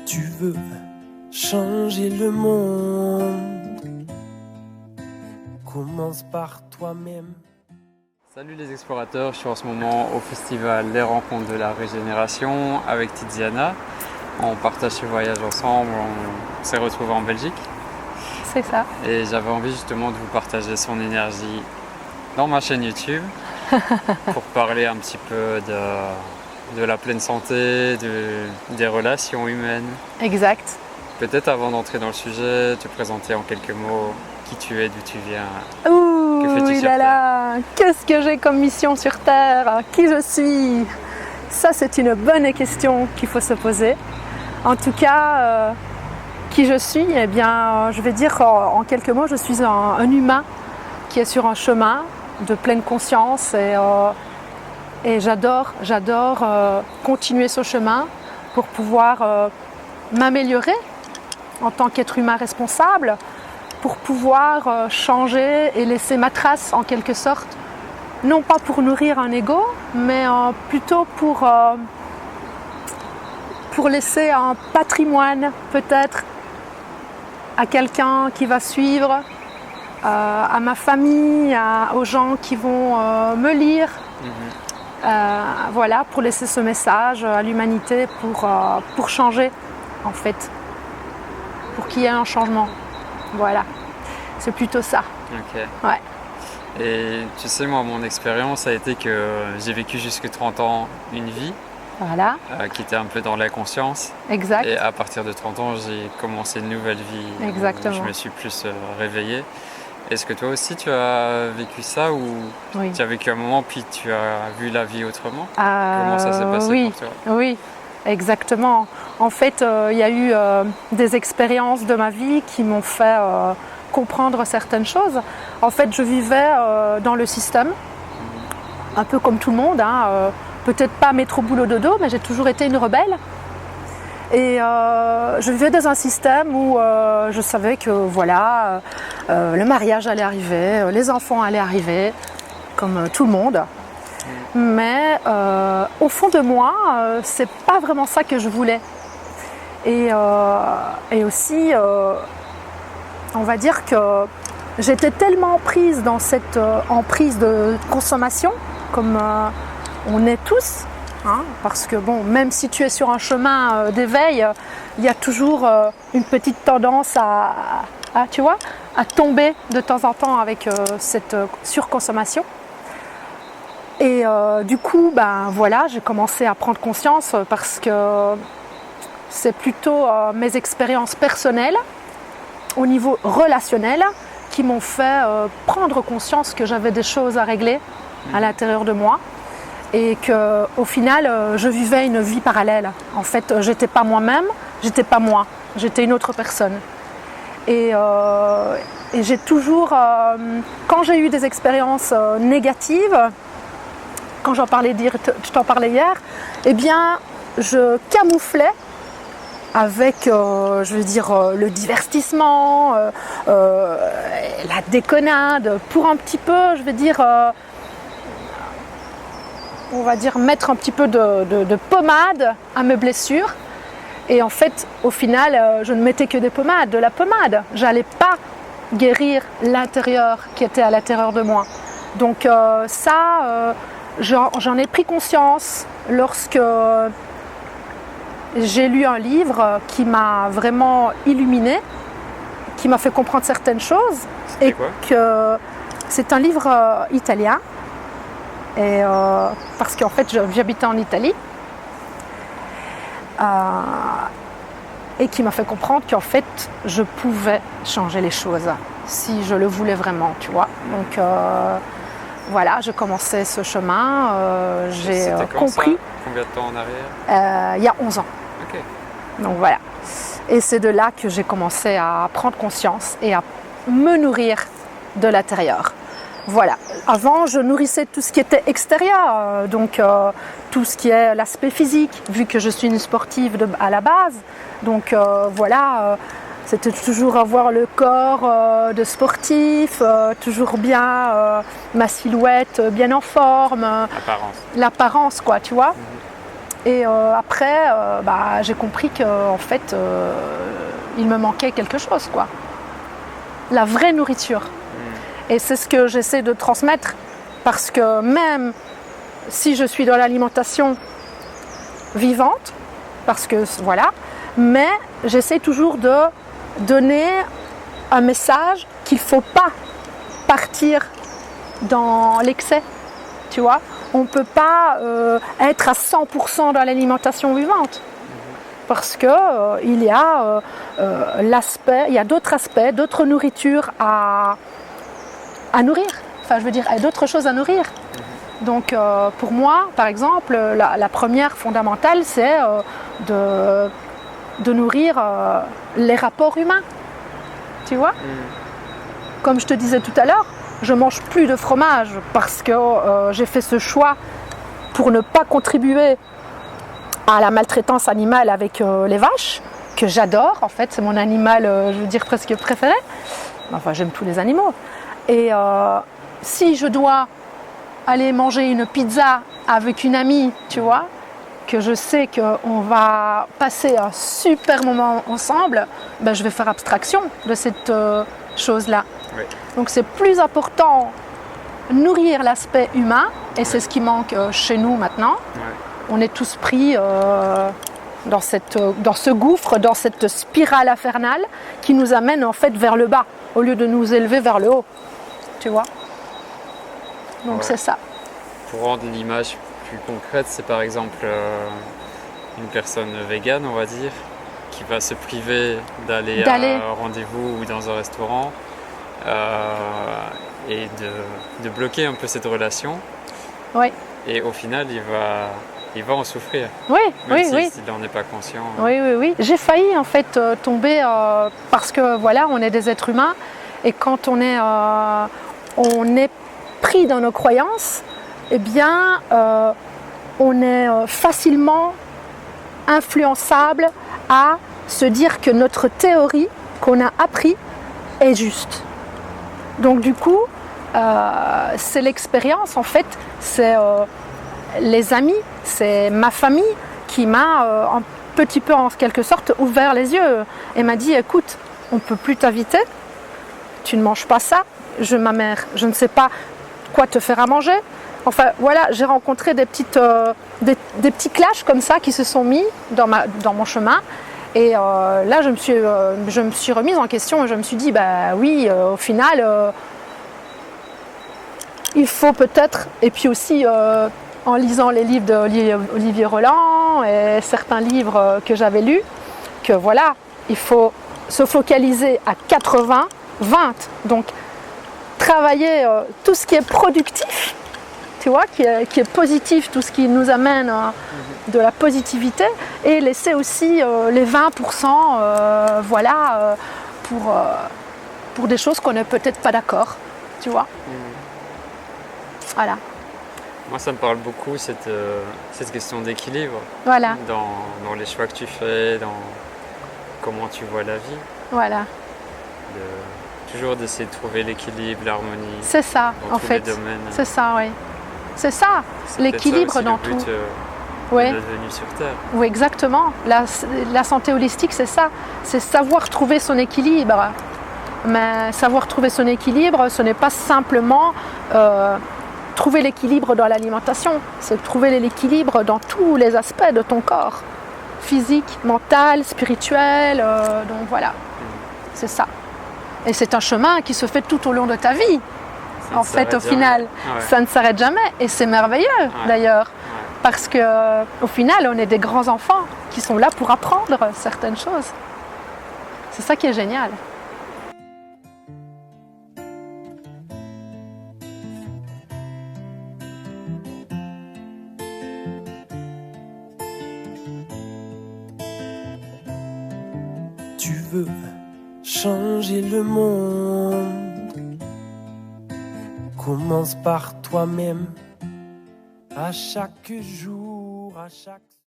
tu veux changer le monde, commence par toi-même. Salut les explorateurs, je suis en ce moment au festival Les Rencontres de la Régénération avec Tiziana. On partage ce voyage ensemble, on s'est retrouvés en Belgique. C'est ça. Et j'avais envie justement de vous partager son énergie dans ma chaîne YouTube pour parler un petit peu de la pleine santé, des relations humaines. Exact. Peut-être avant d'entrer dans le sujet, te présenter en quelques mots qui tu es, d'où tu viens. Ouh, que fais-tu sur là, qu'est-ce que j'ai comme mission sur Terre? Qui je suis? Ça, c'est une bonne question qu'il faut se poser. En tout cas, qui je suis? Eh bien, je vais dire en quelques mots, je suis un humain qui est sur un chemin de pleine conscience et j'adore continuer ce chemin pour pouvoir m'améliorer en tant qu'être humain responsable, pour pouvoir changer et laisser ma trace en quelque sorte, non pas pour nourrir un ego, mais plutôt pour laisser un patrimoine peut-être à quelqu'un qui va suivre, à ma famille, aux gens qui vont me lire. Voilà, pour laisser ce message à l'humanité, pour changer en fait, pour qu'il y ait un changement. Voilà, c'est plutôt ça. Ok. Ouais. Et tu sais, moi, mon expérience a été que j'ai vécu jusque 30 ans une vie Voilà, qui était un peu dans l'inconscience. exact. Et à partir de 30 ans, j'ai commencé une nouvelle vie. Exactement. Où je me suis plus réveillé. Est-ce que toi aussi, tu as vécu ça ou Oui. tu as vécu un moment puis tu as vu la vie autrement? Comment ça s'est passé Oui, pour toi? oui, exactement. En fait, il y a eu des expériences de ma vie qui m'ont fait comprendre certaines choses. En fait, je vivais dans le système, un peu comme tout le monde, hein, peut-être pas métro boulot dodo, mais j'ai toujours été une rebelle. Et je vivais dans un système où je savais que voilà, le mariage allait arriver, les enfants allaient arriver, comme tout le monde. Mais au fond de moi, c'est pas vraiment ça que je voulais. Et aussi, on va dire que j'étais tellement prise dans cette emprise de consommation, comme on est tous, hein, parce que bon, même si tu es sur un chemin d'éveil, il y a toujours une petite tendance tu vois, à tomber de temps en temps avec cette surconsommation. Et du coup, ben voilà, j'ai commencé à prendre conscience parce que c'est plutôt mes expériences personnelles au niveau relationnel qui m'ont fait prendre conscience que j'avais des choses à régler à l'intérieur de moi et qu'au final, je vivais une vie parallèle. En fait, j'étais pas moi-même, j'étais pas moi, j'étais une autre personne. Et j'ai toujours, quand j'ai eu des expériences négatives, quand je t'en parlais hier, eh bien, je camouflais avec, je veux dire, le divertissement, la déconnade, pour un petit peu, je veux dire, on va dire, mettre un petit peu de pommade à mes blessures. Et en fait, au final, je ne mettais que des pommades, de la pommade. J'allais pas guérir l'intérieur qui était à l'intérieur de moi. Donc j'en ai pris conscience lorsque j'ai lu un livre qui m'a vraiment illuminée, qui m'a fait comprendre certaines choses. C'était quoi? Que c'est un livre italien, et parce qu'en fait j'habitais en Italie, et qui m'a fait comprendre qu'en fait je pouvais changer les choses si je le voulais vraiment, tu vois. Donc voilà, je commençais ce chemin, j'ai compris. Ça? Combien de temps en arrière? Il y a 11 ans. Ok. Donc voilà. Et c'est de là que j'ai commencé à prendre conscience et à me nourrir de l'intérieur. Voilà. Avant, je nourrissais tout ce qui était extérieur, donc tout ce qui est l'aspect physique, vu que je suis une sportive à la base. Donc voilà, c'était toujours avoir le corps de sportif, toujours ma silhouette bien en forme. Apparence. L'apparence, quoi, tu vois. Et après, j'ai compris qu'en fait, il me manquait quelque chose, quoi. La vraie nourriture. Et c'est ce que j'essaie de transmettre, parce que même si je suis dans l'alimentation vivante, parce que voilà, mais j'essaie toujours de donner un message qu'il ne faut pas partir dans l'excès, tu vois. On ne peut pas être à 100% dans l'alimentation vivante, parce que il y a il y a d'autres aspects, d'autres nourritures à nourrir. Enfin, je veux dire, il y a d'autres choses à nourrir. Donc, pour moi, par exemple, la première fondamentale, c'est de nourrir les rapports humains. Tu vois ? Comme je te disais tout à l'heure, je ne mange plus de fromage parce que j'ai fait ce choix pour ne pas contribuer à la maltraitance animale avec les vaches, que j'adore. En fait, c'est mon animal, je veux dire, presque préféré. Enfin, j'aime tous les animaux. Et si je dois aller manger une pizza avec une amie, tu vois, que je sais qu'on va passer un super moment ensemble, je vais faire abstraction de cette chose-là. Oui. Donc c'est plus important nourrir l'aspect humain, et c'est ce qui manque chez nous maintenant. Ouais. On est tous pris dans ce gouffre, dans cette spirale infernale qui nous amène en fait vers le bas, au lieu de nous élever vers le haut. Tu vois ? Donc c'est ça. Pour rendre l'image plus concrète, c'est par exemple une personne végane, on va dire, qui va se priver d'aller à un rendez-vous ou dans un restaurant et de bloquer un peu cette relation. Oui. Et au final, il va en souffrir. Oui, même oui. s'il n'en est pas conscient. Oui. J'ai failli en fait tomber parce que voilà, on est des êtres humains, et quand on est pris dans nos croyances, eh bien, on est facilement influençable à se dire que notre théorie qu'on a appris est juste. Donc du coup, c'est l'expérience en fait, c'est les amis, c'est ma famille qui m'a un petit peu en quelque sorte ouvert les yeux et m'a dit écoute, on ne peut plus t'inviter, tu ne manges pas ça, ma mère, je ne sais pas quoi te faire à manger. Enfin voilà, j'ai rencontré des petits clashs comme ça qui se sont mis dans mon chemin. Et là, je me suis remise en question et je me suis dit, oui, au final, il faut peut-être, et puis aussi en lisant les livres d'Olivier Roland et certains livres que j'avais lus, que voilà, il faut se focaliser à 80-20, donc travailler tout ce qui est productif, tu vois, qui est positif, tout ce qui nous amène de la positivité, et laisser aussi les 20% pour des choses qu'on n'est peut-être pas d'accord, tu vois. Voilà. Moi, ça me parle beaucoup, cette question d'équilibre. Voilà. Dans les choix que tu fais, dans comment tu vois la vie. Voilà. Toujours d'essayer de trouver l'équilibre, l'harmonie. C'est ça, dans en tous fait. les domaines. C'est ça, oui. C'est ça, l'équilibre dans tout. Ouais. De venir sur Terre. Oui, exactement. La santé holistique, c'est ça. C'est savoir trouver son équilibre. Mais savoir trouver son équilibre, ce n'est pas simplement trouver l'équilibre dans l'alimentation. C'est trouver l'équilibre dans tous les aspects de ton corps. Physique, mental, spirituel. Donc voilà, c'est ça. Et c'est un chemin qui se fait tout au long de ta vie. En fait, au final, ça ne s'arrête jamais. Et c'est merveilleux, d'ailleurs. Parce qu'au final, on est des grands enfants qui sont là pour apprendre certaines choses. C'est ça qui est génial. Tu veux changer le monde, commence par toi-même. À chaque jour, à chaque